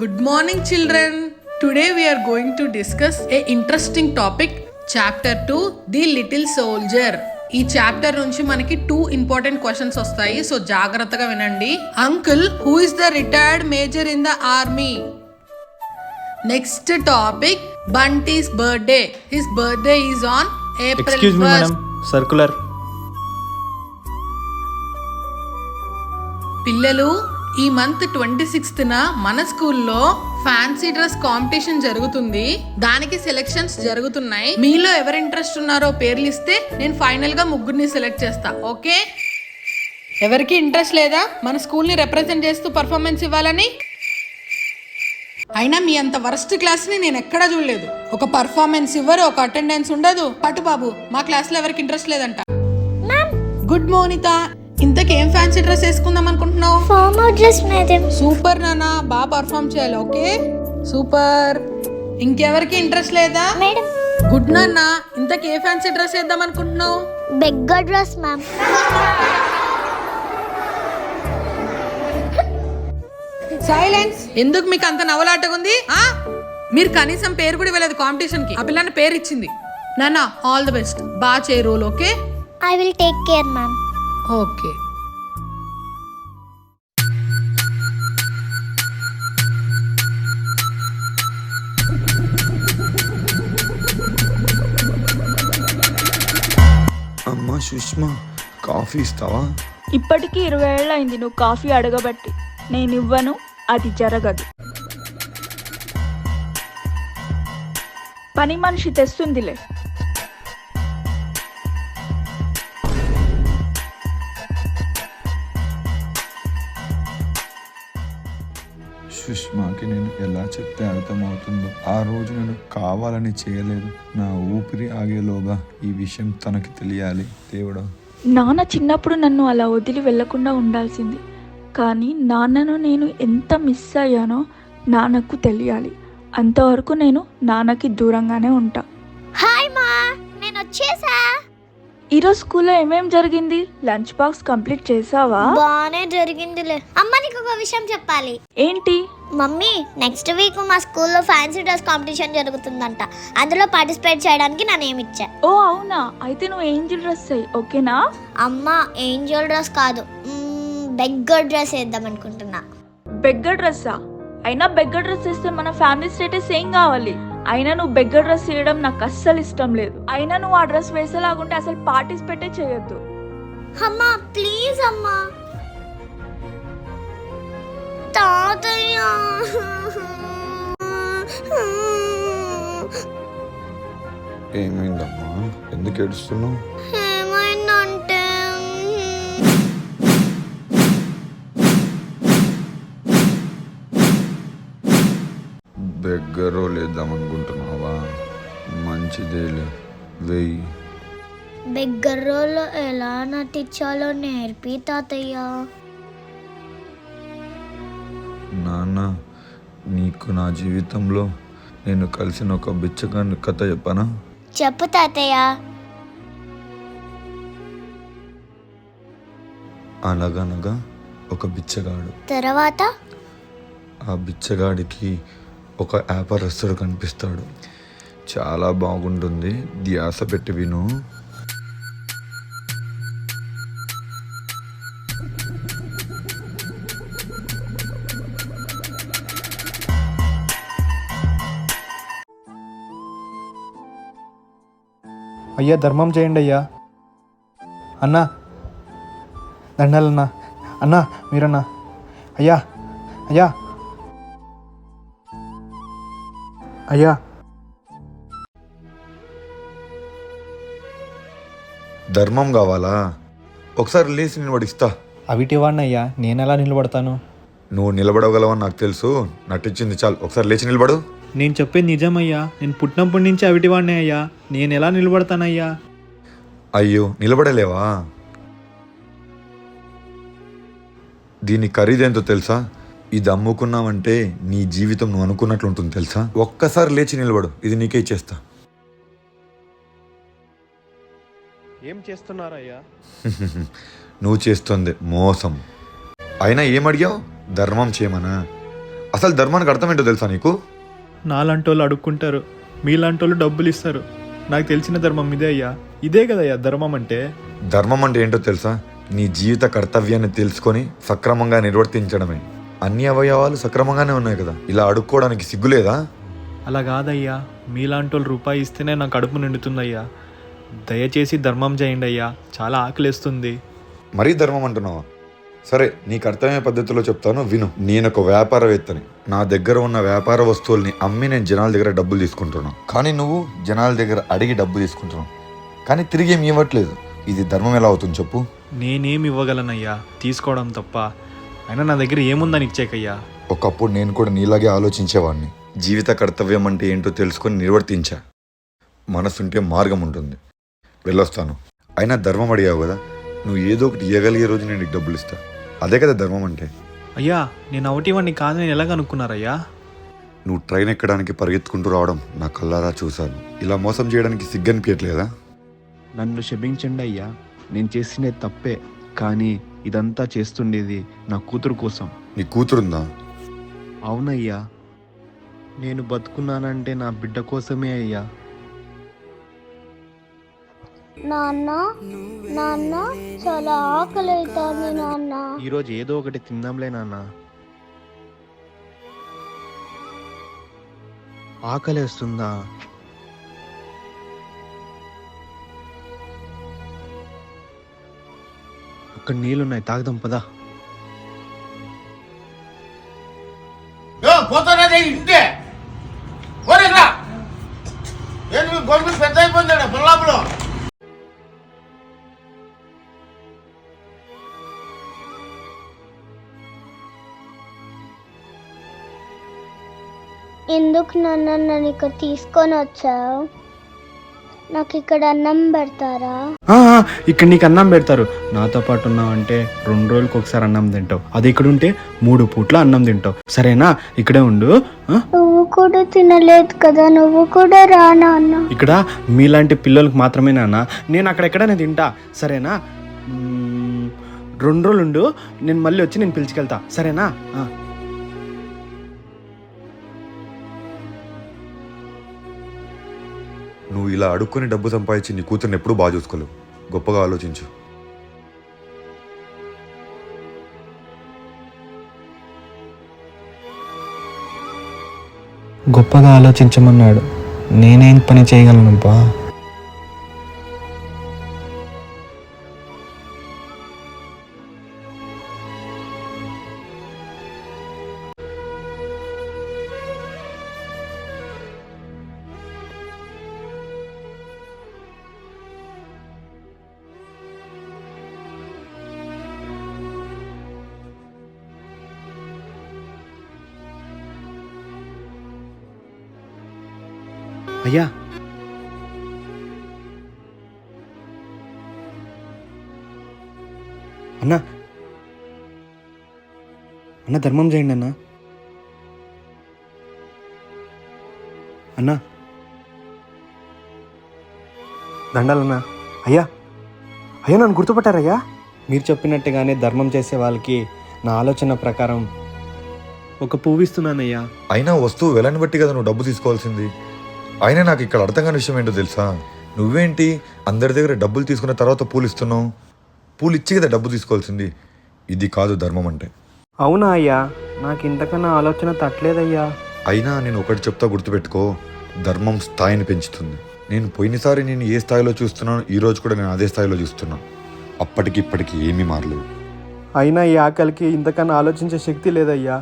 Good morning, children. Today we are going to discuss a interesting topic, Chapter 2, The Little Soldier. ఈ chapter నుంచి మనకి 2 important questions వస్తాయి. So జాగ్రత్తగా వినండి. Uncle, who is the retired major in the army? Next topic, Bunty's birthday. His birthday is on April 1st. Circular. పిల్లలు, ఈ month 26న మన స్కూల్లో ఫ్యాన్సీ డ్రెస్ కాంపిటీషన్ జరుగుతుంది. దానికి సెలెక్షన్స్ జరుగుతున్నాయి. మీలో ఎవరు ఇంట్రెస్ట్ ఉన్నారో పేర్లు ఇస్తే నేను ఫైనల్ గా ముగ్గురిని సెలెక్ట్ చేస్తా. ఓకే? ఎవరికి ఇంట్రెస్ట్ లేదా మన స్కూల్ ని రిప్రజెంట్ చేస్తూ పర్ఫార్మెన్స్ ఇవ్వాలని? అయినా మీ అంత వరస్ట్ క్లాస్ ని నేను ఎక్కడా చూడలేదు. ఒక పర్ఫార్మెన్స్ ఇవ్వరు, ఒక అటెండెన్స్ ఉండదు. పట్టు బాబు, మా క్లాస్ లో ఎవరికి ఇంట్రెస్ట్ లేదంట. గుడ్ మోనిత, ఇంతకేం ఫ్యాన్సీ డ్రెస్ వేసుకుందాం అనుకుంటున్నావు? Formal dress madam. సూపర్ నాన్న, బాగా పర్ఫార్మ్ చేయాలి. Okay, super. ఇంకెవరికి ఇంట్రెస్ట్ లేదా? మేడం. గుడ్ నాన్న, ఇంతకే ఫ్యాన్సీ డ్రెస్ వేద్దాం అనుకుంటున్నావు? Beggar dress ma'am. సైలెన్స్. ఎందుకు మీకు అంత నవలాటగా ఉంది? మీరు కనీసం పేరు కూడా ఇవ్వలేదు కాంపిటీషన్ కి. ఆ పిల్లని పేరు ఇచ్చింది. నాన్న, ఆల్ ది బెస్ట్. బాగా చేయ role. Okay? I will take care ma'am. Okay. అమ్మా సుష్మా, కాఫీ ఇస్తావా? ఇప్పటికీ 20 ఏళ్ళు అయింది నువ్వు కాఫీ అడగబట్టి. నేను ఇవ్వను, అది జరగదు. పని మనిషి తెస్తుందిలే. సుష్మాకి నేను ఎలా చెప్తే అర్థమవుతుందో. ఆ రోజు నేను కావాలని చేయలేదు. నా ఊపిరి ఆగేలోగా ఈ విషయం తనకి తెలియాలి. దేవుడా, నాన్న చిన్నప్పుడు నన్ను అలా వదిలి వెళ్లకుండా ఉండాల్సింది. కానీ నాన్నను నేను ఎంత మిస్ అయ్యానో నాన్నకు తెలియాలి. అంతవరకు నేను నాన్నకి దూరంగానే ఉంటా. హాయ్ మా, నేను వచ్చేసా. ఈరోజు స్కూల్లో ఏమేం జరిగింది? లంచ్ బాక్స్ కంప్లీట్ చేసావా? బానే జరిగిందిలే. అమ్మ, నీకు ఒక విషయం చెప్పాలి. ఏంటి? మమ్మీ, నెక్స్ట్ వీక్ మా స్కూల్లో ఫ్యాన్సీ డ్రెస్ కాంపిటీషన్ జరుగుతుందంట. అందులో పార్టిసిపేట్ చేయడానికి నా నేమ్ ఇచ్చా. ఓ అవునా? అయితే నువ్వు ఏంజిల్ డ్రెస్ అయ్యి, ఓకేనా? అమ్మ, ఏంజల్ డ్రెస్ కాదు, బెగ్గర్ డ్రెస్ వేద్దాం అనుకుంటున్నా. బెగ్గర్ డ్రెస్సా? అయినా బెగ్గర్ డ్రెస్ వేస్తే మన ఫ్యామిలీ స్టేటస్ ఏం కావాలి? అయినా నువ్వు బెగ్గర్ డ్రెస్ వేయడం నాకు అస్సలు ఇష్టం లేదు. అయినా నువ్వు ఆ డ్రెస్ వేసేలాగుంటే అసలు పార్టిసిపేటే చేయొద్దు. అమ్మా ప్లీజ్ అమ్మా. తాతయ్య, ఏమైందమ్మా? ఎందుకు ఏడుస్తున్నావు? ఏమైందంటే బెగ్గరో లేద్దామనుకుంటున్నావా? మంచిదేలే, వెయ్యి. బెగ్గర్ రోల్ ఎలా నటించాలో నేర్పి తాతయ్య. నాన్న, నీకు నా జీవితంలో నేను కలిసిన ఒక బిచ్చగాని కథ చెప్పనా? చెప్పు తాతయ్య. అనగనగా ఒక బిచ్చగాడు. తర్వాత? ఆ బిచ్చగాడికి ఒక వ్యాపారస్తుడు కనిపిస్తాడు. చాలా బాగుంటుంది, ధ్యాస పెట్టి విను. అయ్యా, ధర్మం చేయండి అయ్యా. అన్నా, దండాలన్నా. అన్నా, మీరన్నా. అయ్యా, అయ్యా, అయ్యా. ధర్మం కావాలా? ఒకసారి లేచి నిలబడిస్తా. అవిటి వాడినయ్యా, నేను ఎలా నిలబడతాను? నువ్వు నిలబడగలవని నాకు తెలుసు. నటించింది చాలు. ఒకసారి లేచి నిలబడు. నేను చెప్పేది నిజమయ్యా. నేను పుట్టినప్పటి నుంచి అవిటి వాడినే అయ్యా. నేను ఎలా నిలబడతానయ్యా? అయ్యో, నిలబడలేవా? దీని ఖరీదేంతో తెలుసా? ఇది అమ్ముకున్నావంటే నీ జీవితం నువ్వు అనుకున్నట్లు ఉంటుంది తెలుసా? ఒక్కసారి లేచి నిలబడు, ఇది నీకే ఇచ్చేస్తా. ఏం చేస్తున్నారయ్యా? నువ్వు చేస్తుంది మోసం. అయినా ఏమడిగావు? ధర్మం చేయమనా? అసలు ధర్మానికి అర్థం ఏంటో తెలుసా నీకు? నాలాంటి వాళ్ళు అడుక్కుంటారు, మీలాంటి వాళ్ళు డబ్బులు ఇస్తారు. నాకు తెలిసిన ధర్మం ఇదే అయ్యా. ఇదే కదయ్యా ధర్మం అంటే. ధర్మం అంటే ఏంటో తెలుసా? నీ జీవిత కర్తవ్యాన్ని తెలుసుకొని సక్రమంగా నిర్వర్తించడమే. అన్ని అవయవాలు సక్రమంగానే ఉన్నాయి కదా, ఇలా అడుక్కోవడానికి సిగ్గులేదా? అలా కాదయ్యా, మీలాంటి వాళ్ళు రూపాయి ఇస్తేనే నాకు కడుపు నిండుతుందయ్యా. దయచేసి ధర్మం చేయండి అయ్యా, చాలా ఆకలిస్తుంది. మరీ ధర్మం అంటున్నావా? సరే, నీకు అర్థమయ్యే పద్ధతిలో చెప్తాను, విను. నేను ఒక వ్యాపారవేత్తని. నా దగ్గర ఉన్న వ్యాపార వస్తువుల్ని అమ్మి నేను జనాల దగ్గర డబ్బులు తీసుకుంటున్నాను. కానీ నువ్వు జనాల దగ్గర అడిగి డబ్బు తీసుకుంటున్నావు, కానీ తిరిగి ఏమి ఇవ్వట్లేదు. ఇది ధర్మం ఎలా అవుతుంది చెప్పు? నేనేమి ఇవ్వగలనయ్యా తీసుకోవడం తప్ప. అయినా నా దగ్గర ఏముందని ఇచ్చేకయ్యా. ఒకప్పుడు నేను కూడా నీలాగే ఆలోచించేవాడిని. జీవిత కర్తవ్యం అంటే ఏంటో తెలుసుకొని నిర్వర్తించా. మనసుంటే మార్గం ఉంటుంది. వెళ్ళొస్తాను. అయినా ధర్మం అడిగావు కదా, నువ్వు ఏదో ఒకటి ఇవ్వగలిగే రోజు నేను నీకు డబ్బులు ఇస్తా. అదే కదా ధర్మం అంటే. అయ్యా, నేను ఒకటివన్నీ కాదు, నేను ఎలా కనుక్కున్నారయ్యా? నువ్వు ట్రైన్ ఎక్కడానికి పరిగెత్తుకుంటూ రావడం నా కళ్ళారా చూశాను. ఇలా మోసం చేయడానికి సిగ్గనిపించట్లేదా? నన్ను క్షమించండి అయ్యా, నేను చేసినది తప్పే. కానీ ఇదంతా చేస్తుండేది నా కూతురు కోసం. నీ కూతురుందా? అవునయ్యా, నేను బతుకున్నానంటే నా బిడ్డ కోసమే అయ్యా. నాన్న నాన్న చాలా ఆకలి అవుతుంది నాన్న. ఈరోజు ఏదో ఒకటి తిందాంలే నాన్న. ఆకలేస్తుందా? అక్కడ నీళ్ళున్నాయి, తాగుదాం పదా. పోతానే ఇంటే పోరేరా. ఏంటి మీ గొంతు పెద్ద అయిపోయిందా పిల్లాపులో? ఎందుకు నాన్న నన్ను ఇక్కడ తీసుకొని వచ్చావు? నాకు ఇక్కడ అన్నం పెడతారా? ఇక్కడ నీకు అన్నం పెడతారు. నాతో పాటు ఉన్నావంటే 2 రోజులకు ఒకసారి అన్నం తింటావు. అది ఇక్కడ ఉంటే 3 పూట్ల అన్నం తింటావు. సరేనా? ఇక్కడే ఉండు. నువ్వు కూడా తినలేదు కదా, నువ్వు కూడా రా నాన్న. ఇక్కడ మీలాంటి పిల్లలకు మాత్రమే నాన్న. నేను అక్కడెక్కడనే తింటా. సరేనా? 2 రోజులు ఉండు, నేను మళ్ళీ వచ్చి నేను పిలుచుకెళ్తా. సరేనా? నువ్వు ఇలా అడుక్కొని డబ్బు సంపాదించి నీ కూతుర్ని ఎప్పుడూ బాగా చూసుకోలేవు. గొప్పగా ఆలోచించు. గొప్పగా ఆలోచించమన్నాడు. నేనేం పని చేయగలనబ్బా? అయ్యా, అన్నా అన్న ధర్మం చేయండి అన్నా. అన్నా దండాలన్నా. అయ్యా అయ్యా, నన్ను గుర్తుపట్టారయ్యా? మీరు చెప్పినట్టుగానే ధర్మం చేసే వాళ్ళకి నా ఆలోచన ప్రకారం ఒక పువ్వు ఇస్తున్నానయ్యా. అయినా వస్తువు వెలని బట్టి కదా నువ్వు డబ్బు తీసుకోవాల్సింది. అయినా నాకు ఇక్కడ అర్థం కాని విషయం ఏంటో తెలుసా? నువ్వేంటి అందరి దగ్గర డబ్బులు తీసుకున్న తర్వాత పూలు ఇస్తున్నావు? పూలు ఇచ్చి కదా డబ్బు తీసుకోవాల్సింది. ఇది కాదు ధర్మం అంటే. అవునా అయ్యా? నాకు ఇంతకన్నా ఆలోచన తట్టలేదయ్యా. అయినా నేను ఒకటి చెప్తా, గుర్తుపెట్టుకో. ధర్మం స్థాయిని పెంచుతుంది. నేను పోయినసారి నేను ఏ స్థాయిలో చూస్తున్నాను, ఈరోజు కూడా నేను అదే స్థాయిలో చూస్తున్నాను. అప్పటికి ఇప్పటికి ఏమీ మారలేదు. అయినా ఈ ఆకలికి ఇంతకన్నా ఆలోచించే శక్తి లేదయ్యా.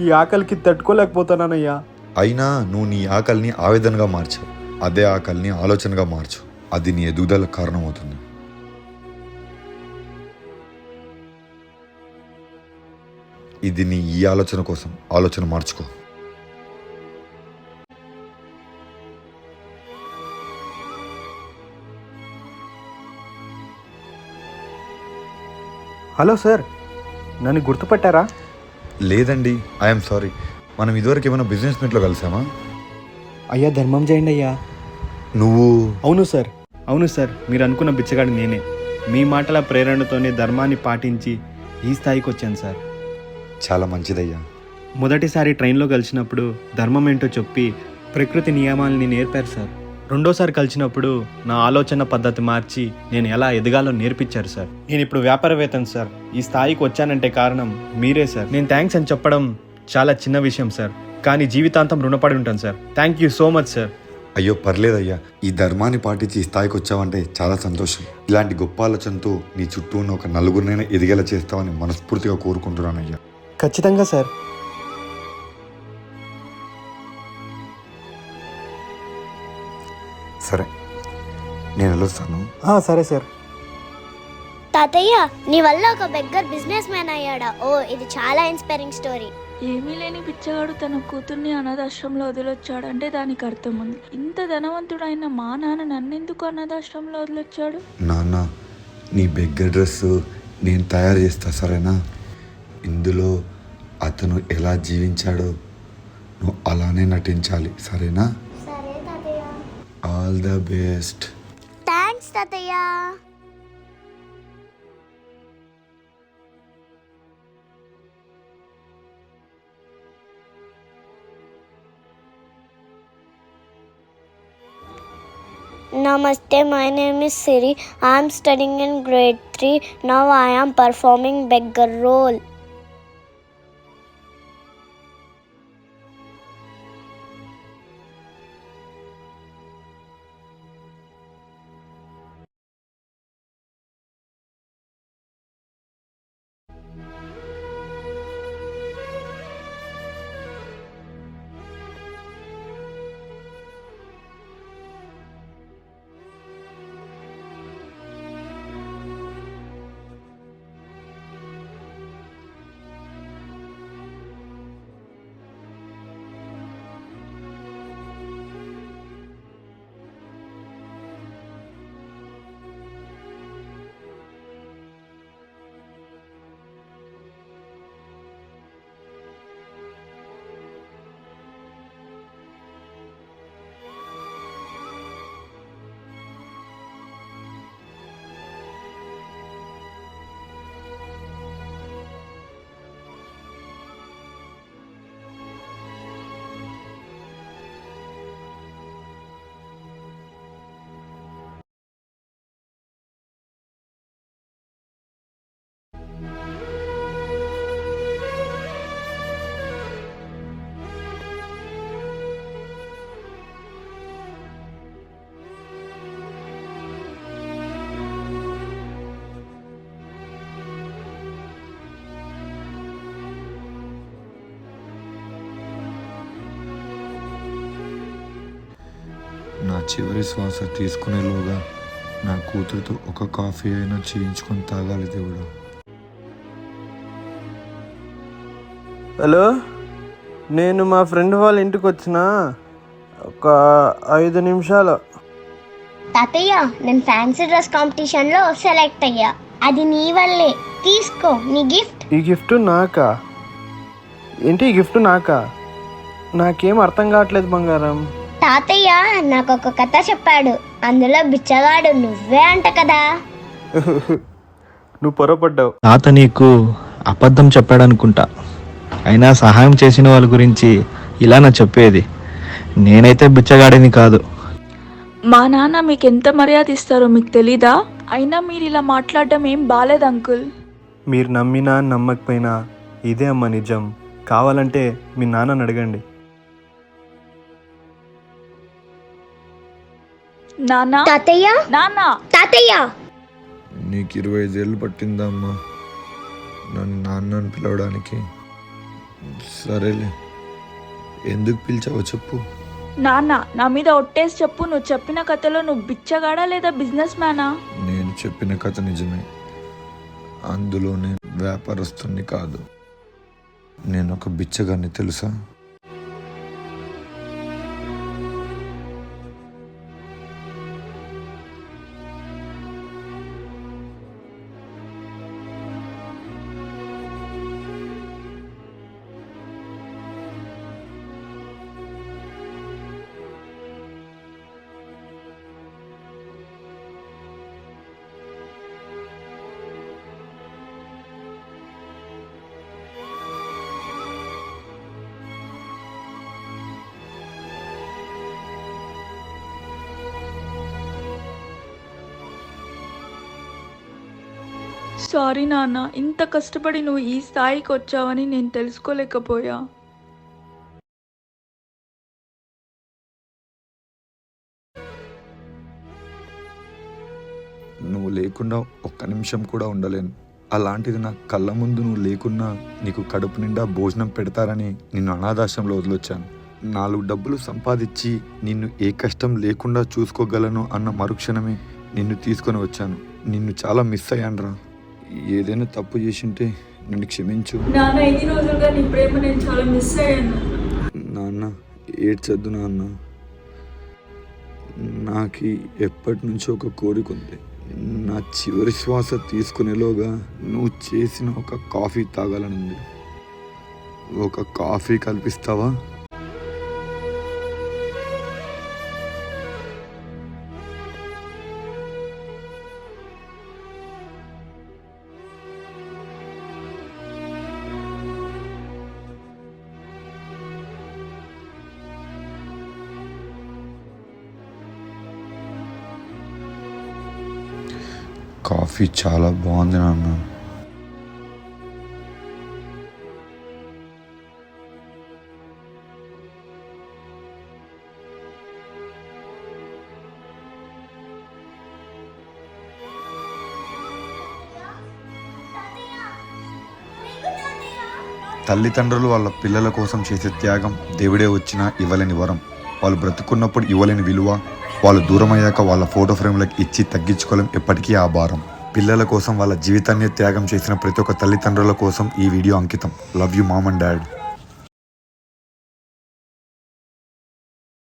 ఈ ఆకలికి తట్టుకోలేకపోతున్నానయ్యా. అయినా నువ్వు నీ ఆకలిని ఆవేదనగా మార్చావు. అదే ఆకలిని ఆలోచనగా మార్చు. అది నీ ఎదుగుదలకు కారణమవుతుంది. ఇది నీ ఈ ఆలోచన కోసం. ఆలోచన మార్చుకో. హలో సార్, నన్ను గుర్తుపట్టారా? లేదండి, ఐఎమ్ సారీ. మనం ఇదివరకు ఏమైనా బిజినెస్ మీట్లో కలిసామా? అయ్యా ధర్మం చేయండి అయ్యా. నువ్వు? అవును సార్, మీరు అనుకున్న బిచ్చగాడి నేనే. మీ మాటల ప్రేరణతోనే ధర్మాన్ని పాటించి ఈ స్థాయికి వచ్చాను సార్. చాలా మంచిదయ్యా. మొదటిసారి ట్రైన్లో కలిసినప్పుడు ధర్మం ఏంటో చెప్పి ప్రకృతి నియమాల్ని నేర్పారు సార్. రెండోసారి కలిసినప్పుడు నా ఆలోచన పద్ధతి మార్చి నేను ఎలా ఎదగాలో నేర్పించారు సార్. నేను ఇప్పుడు వ్యాపారవేత్తను సార్. ఈ స్థాయికి వచ్చానంటే కారణం మీరే సార్. నేను థ్యాంక్స్ అని చెప్పడం చాలా చిన్న విషయం సార్, కానీ జీవితాంతం రుణపడి ఉంటాను sir. Thank you so much sir. అయ్యో పర్లేదయ్యా, ఈ ధర్మాన్ని పాటించి ఈ స్థాయికి వచ్చావంటే చాలా సంతోషం. ఇలాంటి గొప్ప ఆలోచనతో నీ చుట్టూ ఉన్న ఒక నలుగురినైనా ఎదిగేలా చేస్తావని మనస్ఫూర్తిగా కోరుకుంటున్నానయ్యా. ఖచ్చితంగా సార్. సరే నేను వెళ్ళొస్తాను. సరే సార్. తాతయ్య, నీ వల్ల ఒక బెగ్గర్ బిజినెస్ మ్యాన్ అయ్యాడా? ఓ, ఇది చాలా ఇన్స్పైరింగ్ స్టోరీ. ఏమీ లేని పిచ్చగాడు తన కూతుర్ని అనాథాశ్రమంలో వదిలొచ్చాడంటే దానికి అర్థం ఉంది. ఇంత ధనవంతుడైన మా నాన్న నన్నెందుకు అనాథాశ్రమంలో వదిలొచ్చాడు? నాన్న, నీ బెగ్గర్ డ్రెస్ నేను తయారు చేస్తా సరేనా? ఇందులో అతను ఎలా జీవించాడో నువ్వు అలానే నటించాలి సరేనా? సరే తాతయ్య. All the best. థ్యాంక్స్ తాతయ్య. Namaste, my name is Siri. I am studying in grade 3. Now I am performing beggar role. నా చివరి శ్వాస తీసుకునేలోగా నా కూతురుతో ఒక కాఫీ అయినా చేయించుకొని తాగాలి దేవుడు. హలో, నేను మా ఫ్రెండ్ వాళ్ళ ఇంటికి వచ్చిన ఒక 5 నిమిషాలు. తాతయ్య, నేను ఫ్యాన్సీ డ్రెస్ కాంపిటీషన్లో సెలెక్ట్ అయ్యా. అది నీ వల్లే. తీసుకో నీ గిఫ్ట్. ఈ గిఫ్ట్ నాకా? ఏంటి ఈ గిఫ్ట్ నాకా? నాకేం అర్థం కావట్లేదు బంగారం. తాతయ్య నాకు ఒక కథ చెప్పాడు. అందులో బిచ్చగాడు నువ్వే అంట కదా. నువ్వు పొరపడ్డావు. తాత నీకు అబద్ధం చెప్పాడనుకుంటా. అయినా సహాయం చేసిన వాళ్ళ గురించి ఇలా నా చెప్పేది. నేనైతే బిచ్చగాడిని కాదు. మా నాన్న మీకు ఎంత మర్యాద ఇస్తారో మీకు తెలీదా? అయినా మీరు ఇలా మాట్లాడడం ఏం బాలేదు అంకుల్. మీరు నమ్మినా నమ్మకపోయినా ఇదే అమ్మ నిజం. కావాలంటే మీ నాన్నని అడగండి. నాన్న, తాతయ్య, నాన్న. తాతయ్య. నీకు 25 ఏళ్ళు పట్టిందమ్మా నన్ను నాన్న అని పిలవడానికి. సరేలే, ఎందుకు పిలిచావో చెప్పు. నాన్న, నా మీద ఒట్టేసి చెప్పు, నువ్వు చెప్పిన కథలో నువ్వు బిచ్చగాడా లేదా బిజినెస్ మ్యానా? నేను చెప్పిన కథ నిజమే. అందులో నేను వ్యాపారస్తుని కాదు. నేను ఒక బిచ్చగాన్ని తెలుసా? సారీ నాన్న, ఇంత కష్టపడి నువ్వు ఈ స్థాయికి వచ్చావని నేను తెలుసుకోలేకపోయా. నువ్వు లేకుండా ఒక్క నిమిషం కూడా ఉండలేను. అలాంటిది నా కళ్ళ ముందు నువ్వు లేకున్నా నీకు కడుపు నిండా భోజనం పెడతారని నిన్ను అనాథాశ్రమంలో వదిలొచ్చాను. 4 డబ్బులు సంపాదించి నిన్ను ఏ కష్టం లేకుండా చూసుకోగలను అన్న మరుక్షణమే నిన్ను తీసుకొని వచ్చాను. నిన్ను చాలా మిస్ అయ్యానురా. ఏదైనా తప్పు చేసింటే నన్ను క్షమించు. నాన్న, ఎన్ని రోజులుగా నీ ప్రేమ నేను చాలా మిస్ అయ్యాను. నాన్న ఏడ్చొద్దు నాన్న. నాకు ఎప్పటి నుంచో ఒక కోరిక ఉంది. నా చివరి శ్వాస తీసుకునేలోగా నువ్వు చేసిన ఒక కాఫీ తాగాలనుంది. ఒక కాఫీ కల్పిస్తావా? కాఫీ చాలా బాగుంది నాన్న. తల్లిదండ్రులు వాళ్ళ పిల్లల కోసం చేసే త్యాగం దేవుడే వచ్చినా ఇవ్వలేని వరం. వాళ్ళు బ్రతుకున్నప్పుడు ఇవ్వలేని విలువ, వాళ్ళు దూరం అయ్యాక వాళ్ళ ఫోటో ఫ్రేమ్లకు ఇచ్చి తగ్గించుకోలేం ఎప్పటికీ ఆ భారం. పిల్లల కోసం వాళ్ళ జీవితాన్ని త్యాగం చేసిన ప్రతి ఒక్క తల్లిదండ్రుల కోసం ఈ వీడియో అంకితం. Love you mom and dad.